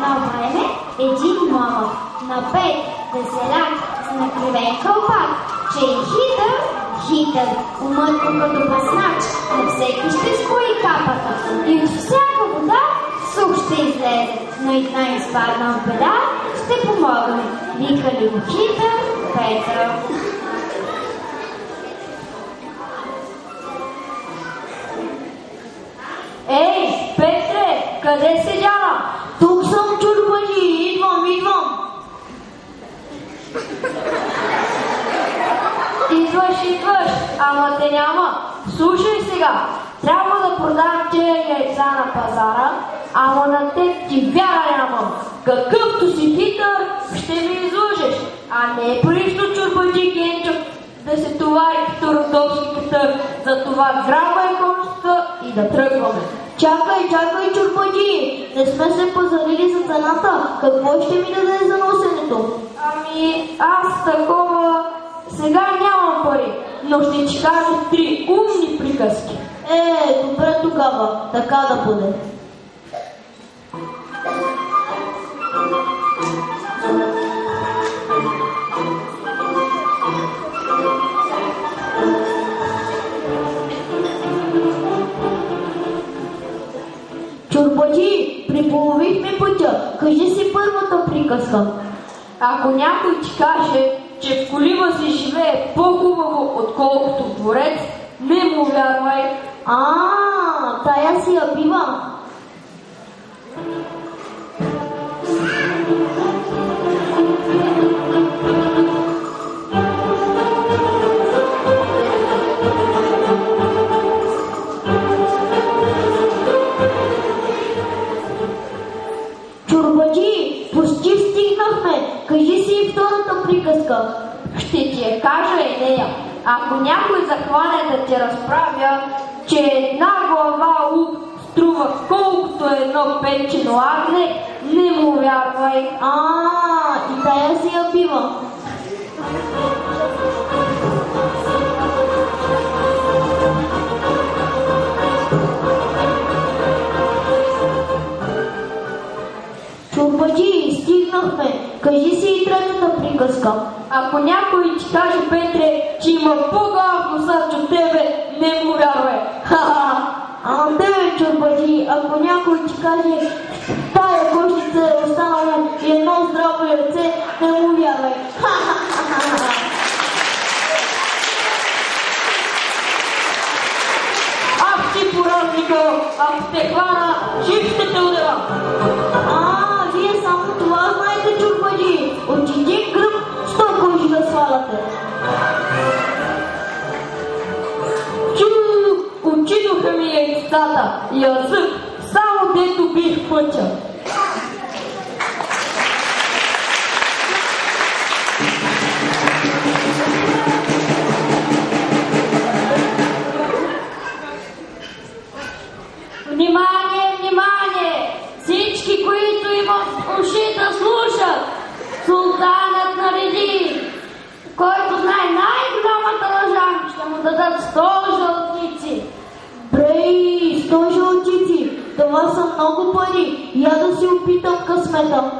това време един момък на бед веселяк с накривен кълпак, че е хитър, умът му като баснач, на всеки ще скои капата и от всяка вода сух ще излезе, но една изпаднал беда ще помогне. Викали го хитър Петър. Ей, Петре, къде седяла? Тук съм, чорбаджи, идвам. Идваш, ама те няма. Слушай сега, трябва да продам тези яйца на пазара, ама на теб ти вяра нямам. Какъвто си хитър, ще ми излъжеш, а не е прищо чорбаджи Генчо да се товари като родовската, за това грама е кончета и да тръгваме. Чакай, чорбаджи, не сме се пазарили за цената. Какво ще ми даде за носенето? Ами, аз такова... Сега нямам пари, но ще ти кажа 3 умни приказки. Добре тогава, така да бъде. Чорбаджи, приполовихме пътя. Кажи си първата приказка. Ако някой ти каже, че в колиба си живее по-хубаво, отколкото в дворец, не му вярвай. Тая си я бива. Чорбаджи, почти стигнахме. Кажи си и втората приказка. Ще ти я кажа идея. Ако някой захване да ти разправя, че една глава лук струва колкото едно печено агне, не му вярвай. И тая си я бива. Чорбаджи, стигнахме. Кажи си и третата приказка. Ако някой ти каже, Петре, че има по-голям носач от тебе, не му вярвай. Чорбаджи, ако някой ти каже, тая кошница е останала и едно здраво яйце, не му вярвай. Ах ти поразлика, ако те хвана, жив ще те удара. Вие само това знаете, чорбаджи. От един гръб 100 кожи да сваляте. Учидоха ми яйцата, язък, само дето бих пътя. Внимание! Всички, които имат уши да слушат, султанът нареди, който знае най-голямата лъжа, ще му дадат 100 жълтици. Брей, 100 жълтици, това са много пари. Я да си опитам късмета.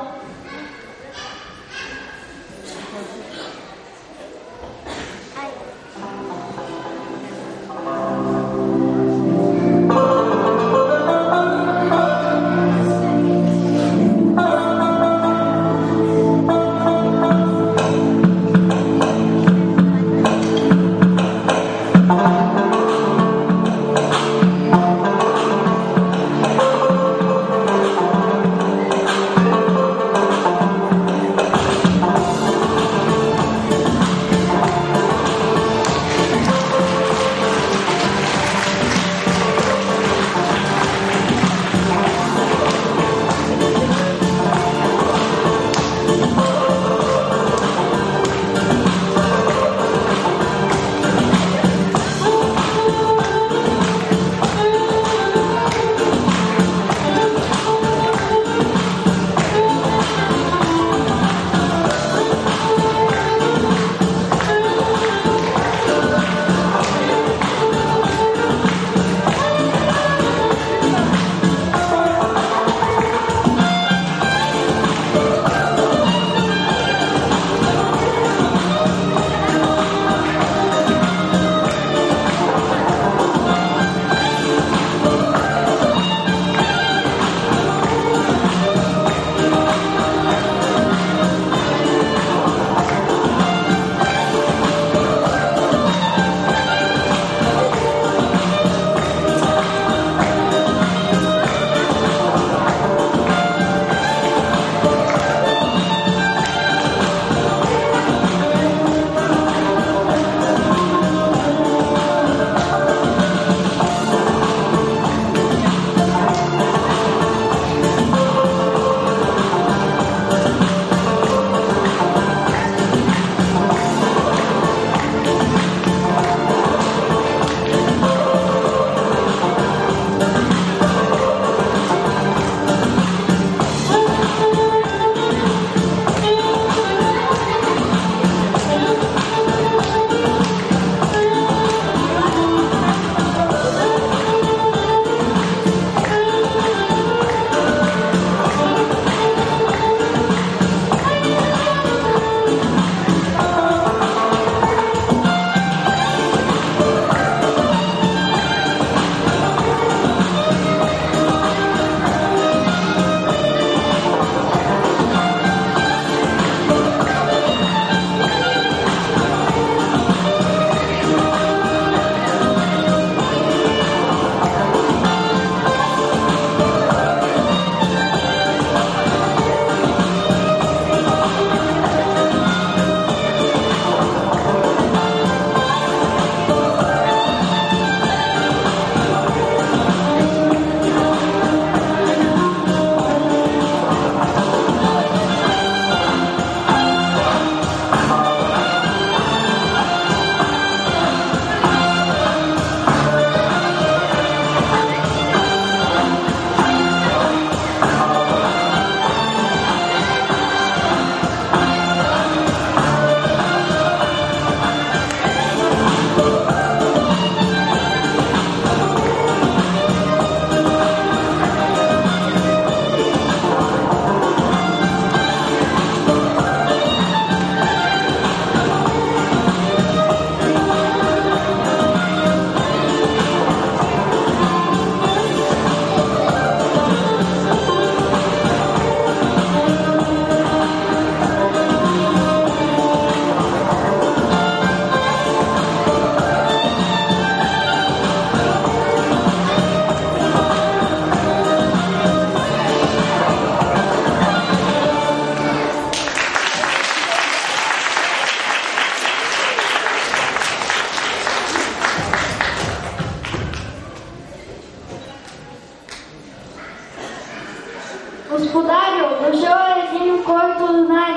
Господарю, дошъл е един, който знае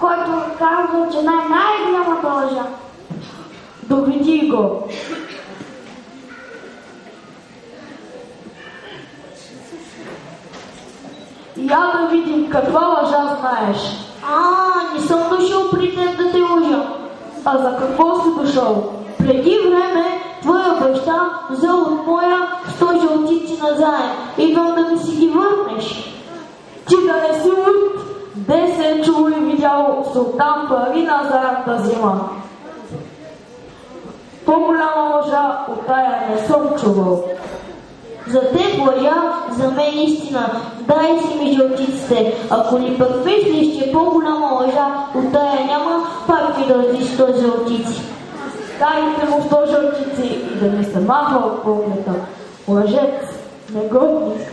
който казва, че знае най-голямата лъжа. Доведи го. Я да видим каква лъжа знаеш. Не съм дошъл при теб да те лъжа. А за какво си дошъл? Преди време твоя баща взел от моя 100 жълтици назаем. Идвам да ми си ги върнеш. Ти да не си луд, де се е чул и видял султан пари назаем да взима. По-голяма лъжа от тая не съм чувал. За теб лъжа, за мен истина. Дай си ми жълтиците. Ако ли пък мислиш, че по-голяма лъжа от тая няма, пак ми дължи 100 жълтици. Дайте му 100 жълтици и да не се маха от погледа. Лъжец, негодник.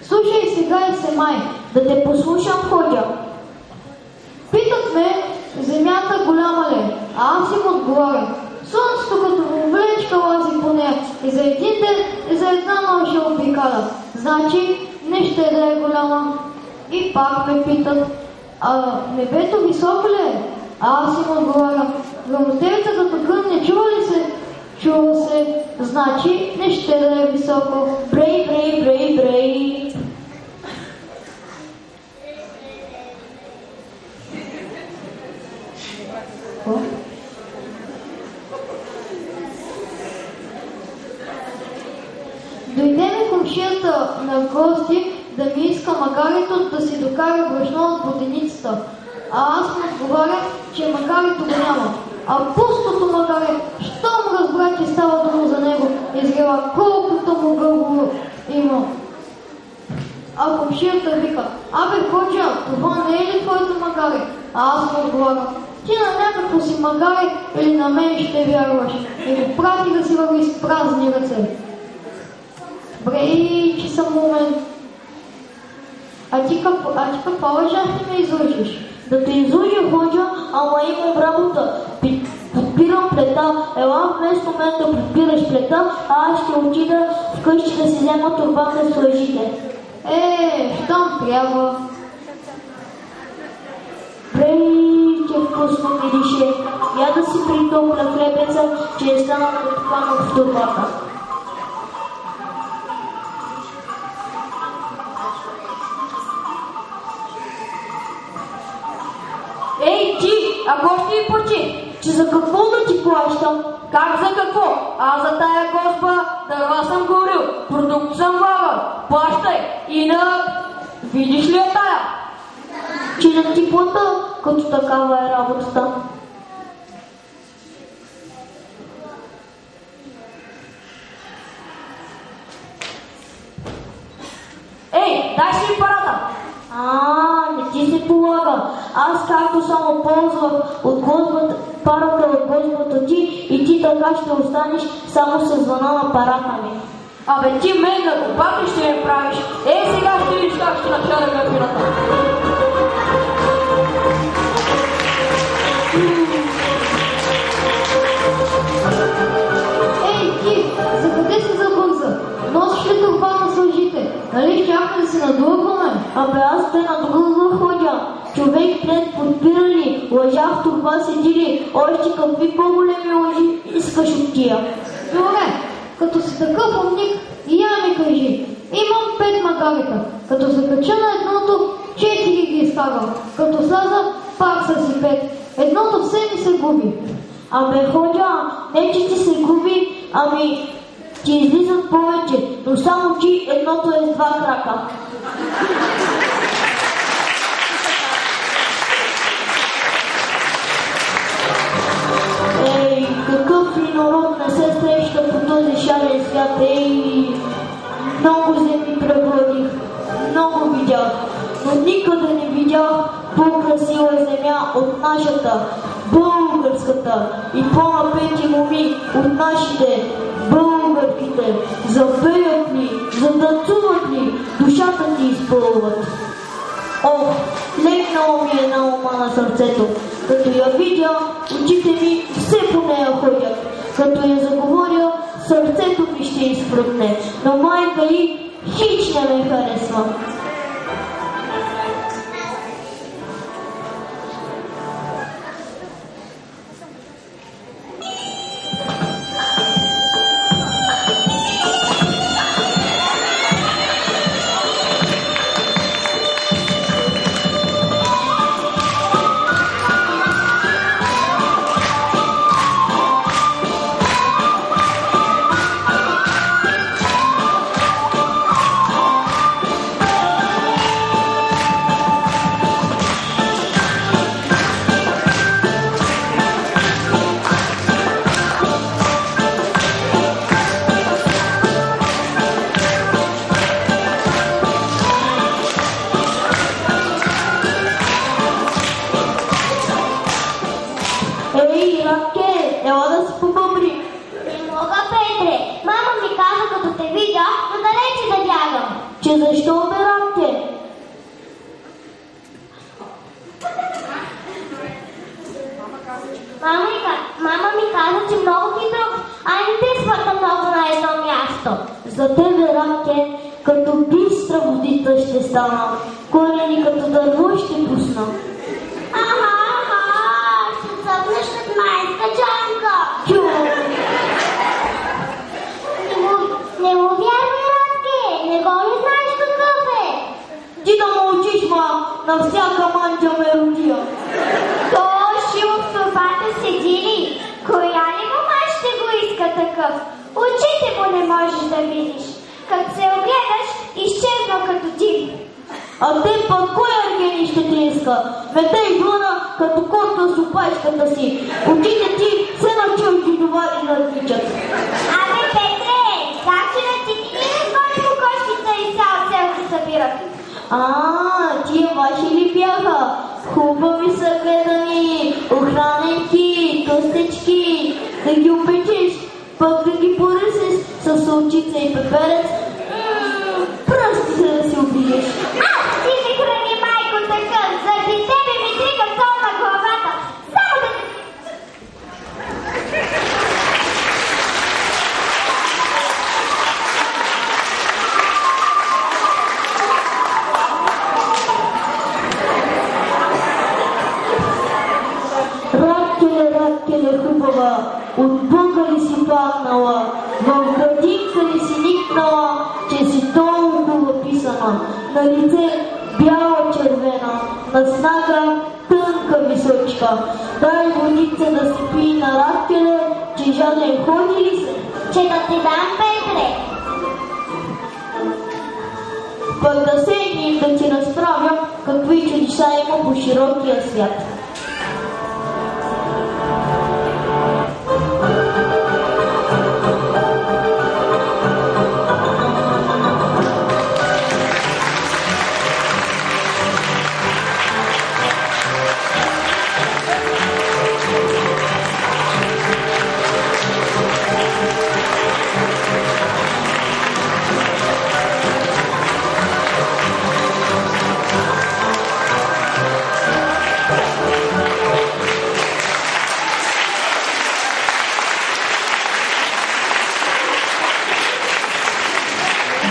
Слушай сега и се май. Да те послушам, ходя. Питат ме, земята голяма ли е? А аз им отговоря. Слънцето като влечка лази по нея и за един ден и за една нощ я обикаля. Значи не ще да е голяма. И пак ме питат, небето високо ли е? А аз им отговоря. Грамотевица като гръмне, чува ли се? Чува се. Значи не ще да е високо. Брей, брей, брей, брей. Дойде ми комшията на гости да ми иска магарито да си докара брашно от воденицата. А аз му отговарям, че магарито го няма. А пустото магаре, щом разбра, че става дума за него, изгрела колкото му гърбо има. А комшията вика, Ходжа, това не е ли твоето магаре? А аз му отговарям, ти на някакво си магаре или на мен ще вярваш? И го прати да си върви с празни ръце. Брей, че съм умен. А ти каква лъжа ще ме излъжиш? Да те излъжа, Ходжа, ама имам работа. Подпирам плета. Ела вместо мен да подпираш плета, а аз ще отида вкъщи да си взема турбата с лъжите. Щом трябва. Брей, че вкусно мирише. Я да си притопля хлебеца, че е станал натопано в турбата. Ей, ти, ако ще ми плати? Че за какво да ти плащам? Как за какво? Аз за тая госба дърва съм горил, продукт съм влагал, плащай. Инак, видиш ли я тая? Че да ти плата, като такава е работата. Ей, дай си ми парата. Не ти се полага. Аз както само ползвах от гозбата, парата от гозбата ти и ти така ще останеш само с звъна на парата ми. Абе ти мен да го пак ще ми правиш. Сега ще видиш как ще начара графината. Ти, за къде си забърза? Носиш ли турбата с лъжите? Нали щяхме да се надълбваме? Абе аз те надълбва ходя. Човек пред подпирали, лъжа в турба седили, още какви по-големи лъжи искаш от тия. Добре, като си такъв умник, и я ми кажи. Имам 5 магарита. Като закача на едното, 4 ги изкарвам. Като сляза, пак са си 5. Едното все ми се губи. Абе ходя, не че ти се губи, ами ти излизат повече, но само ти едното е с 2 крака. Ей, какъв ли народ не се среща по този шарен свят, много земи пребродих. но никъде не видях по-красива земя от нашата, българската, и по-напети моми от нашите, българките. Запеят ли, затанцуват ли, душата ти изпълват. Ох, легнала ми една ума на сърцето. Като я видя, очите ми все по нея ходят. Като я заговоря, сърцето ми ще изпръкне, но майка й хич не ме харесва. Защо бе, Ратке? Мама ми каза, че много хитро, а не те свърта много на едно място. За тебе, Ратке, като бистра водица ще стана, корени като дърво ще пусна. Ще цъпнеш от майска джанка. Не му вярвай, Ратке, не го ли знаеш какъв е? Ти да мълчиш, ма, на всяка манджа ме родия. То шило в турбата седи ли? Коя ли мома ще го иска такъв? Очите му не можеш да видиш. Като се огледаш, изчезнал като див. А те пък кой Аргени ще ти иска? Метей длъна като котка с опашката си. Очите ти се начал ти довари да тичат. Абе, Петре, зачина ти не гони по кошкица и цял цел се събират. Тия ваши ли бяха? Хубави са гледани, охраненки, тъстечки, да ги опечеш, пък да ги поръсиш с солчица и пеперец. Пръсти се да си обидеш. Ти ми храни, майко, такъв, заради тебе ми трига сол на главата. Само да... Радкеле, хубава, от Бога ли си паднала, в градинка ли си никнала, че си толкова писана, на лице бяла червена, на снага тънка височка. Дай водица да си пи на Радкеле, че жаден ходи ли се? Че да ти дам, Петре. Пък да седни и да ти разправям какви чудеса има по широкия свят.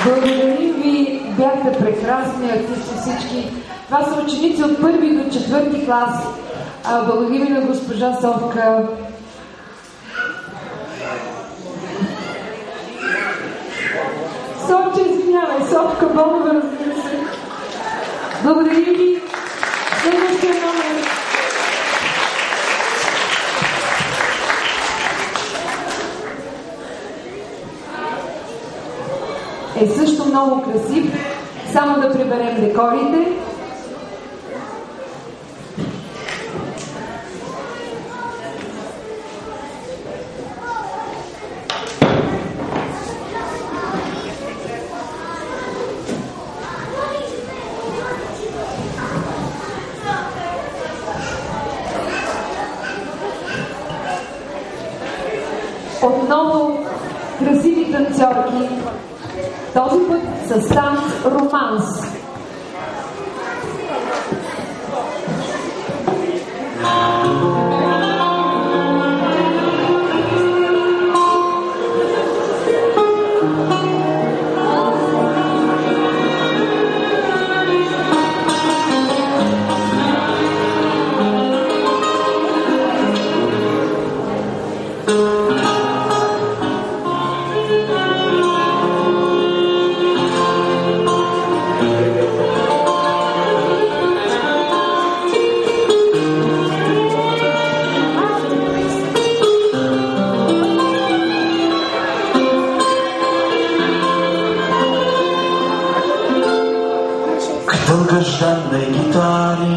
Благодарим ви, бяхте прекрасни артисти всички. Това са ученици от първи до четвърти клас. Благодарим и на госпожа Совка. Совче, извинявай, Совка, Богова, разбира се. Благодарим ви. Следващия номер. Е също много красив. Само да приберем декорите. танцорки. Този път с танц романс. Долгожданной гитаре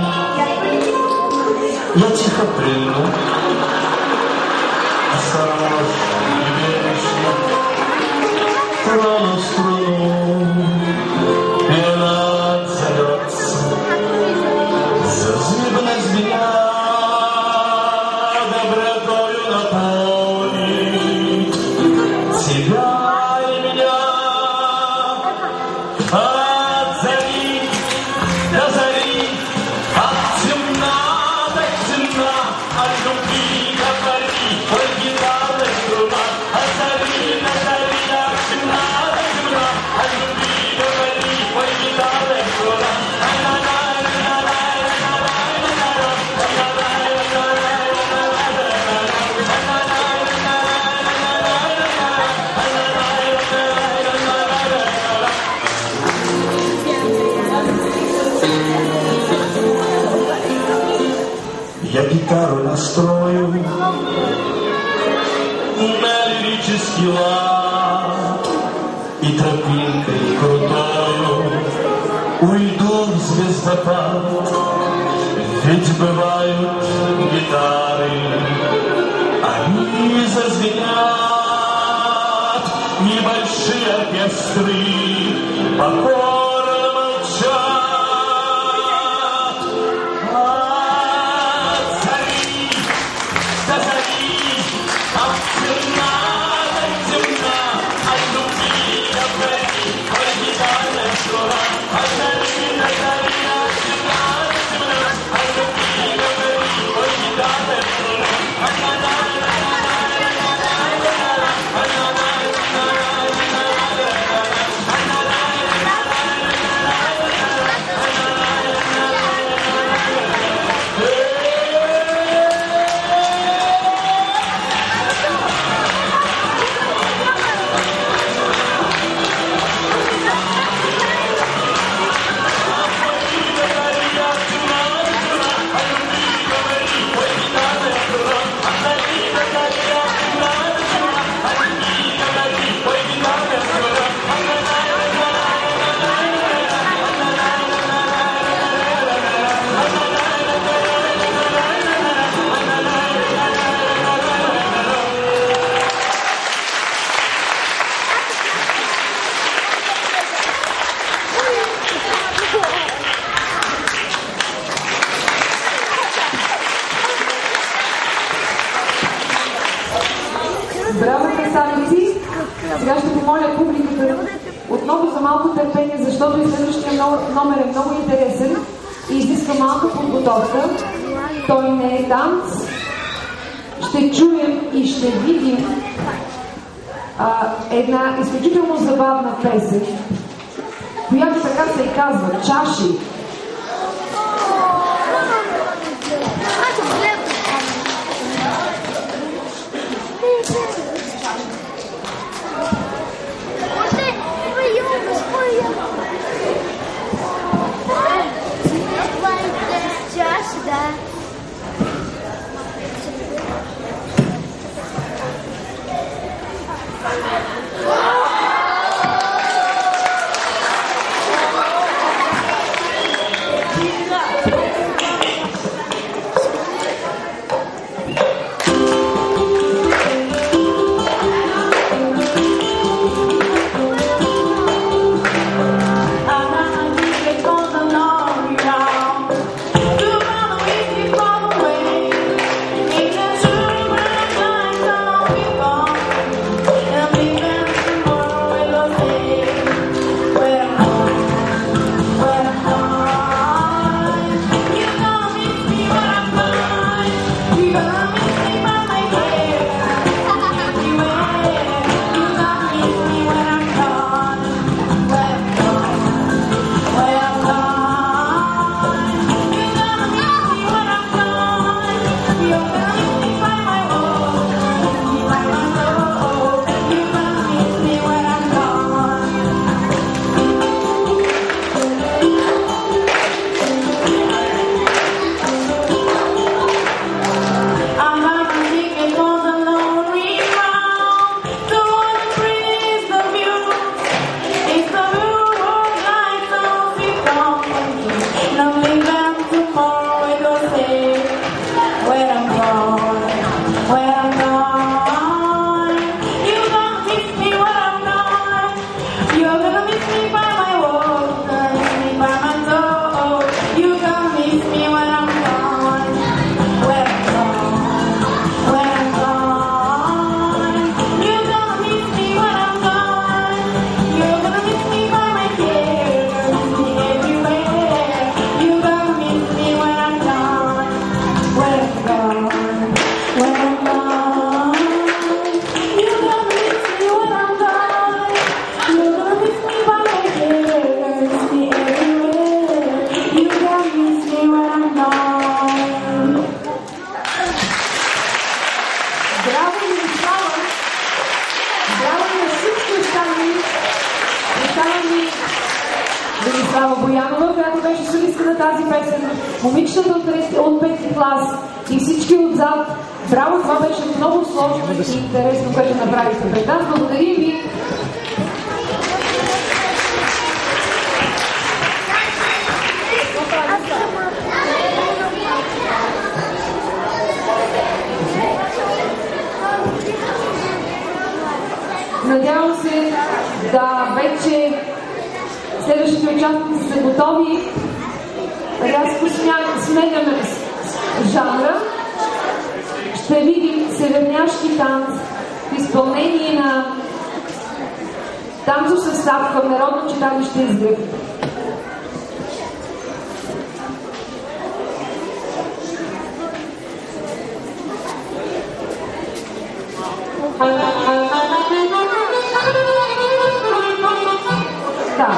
я тихо прыгну, осторожно и бережно трону струну, и она отзовется, зазыбнуть меня добротою наполнит тебя и меня. Я гитару настрою на лирический лад и тропинкой крутою уйду в звездопад. Ведь бывают гитары, они зазвенят, небольшие оркестры покорно молчат. Браво, красавици! Сега ще помоля публиката отново за малко търпение, защото и следващия номер е много интересен и изисква малка подготовка. Той не е танц. Ще чуем и ще видим една изключително забавна песен, която така се и казва «Чаши». Велислава Боянова, която беше солистка на тази песен, момичетата от 5 клас и всички отзад. Браво, това беше много сложно и интересно, което направихте пред нас. Благодарим ви. Надявам се да вече следващите участници са готови. Рязко сменяме жанра. Ще видим северняшки танц в изпълнение на танцов състав към Народно читалище Изгрев. Да,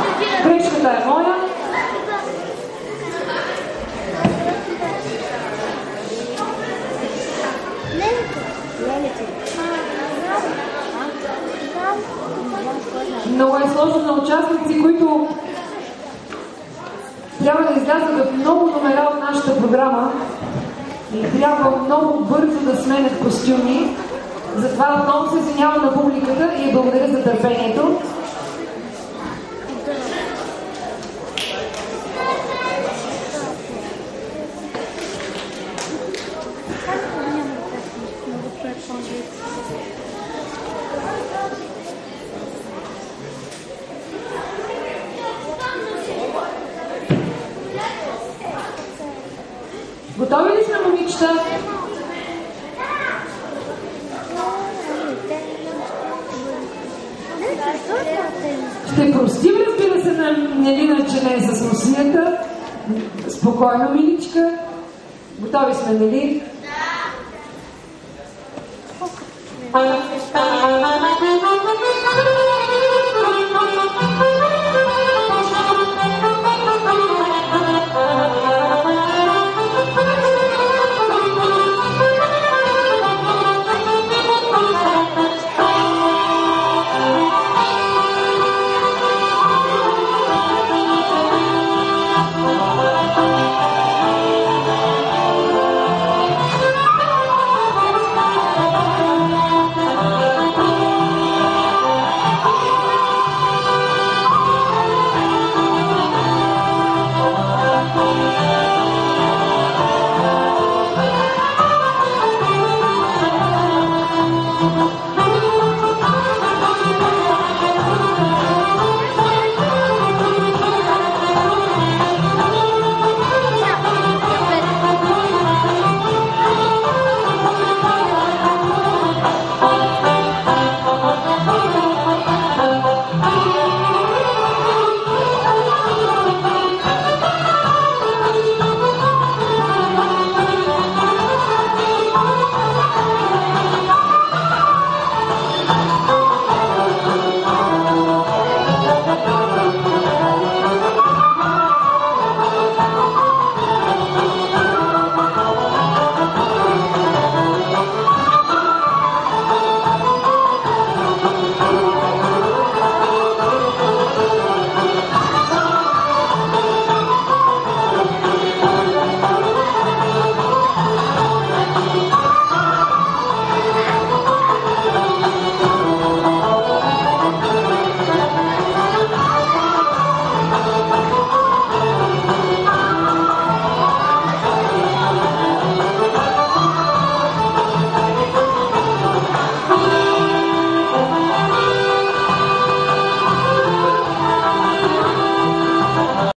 грешката е моя. Много е сложно на участници, които трябва да излязат в много номера от нашата програма и трябва много бързо да сменят костюми. Затова отново се извинявам на публиката и благодаря за търпението. Готови ли сме, момичета? Ще простим, разбира се, на Нелина, че не е с носията. Спокойно, миличка. Готови сме, нали? Да.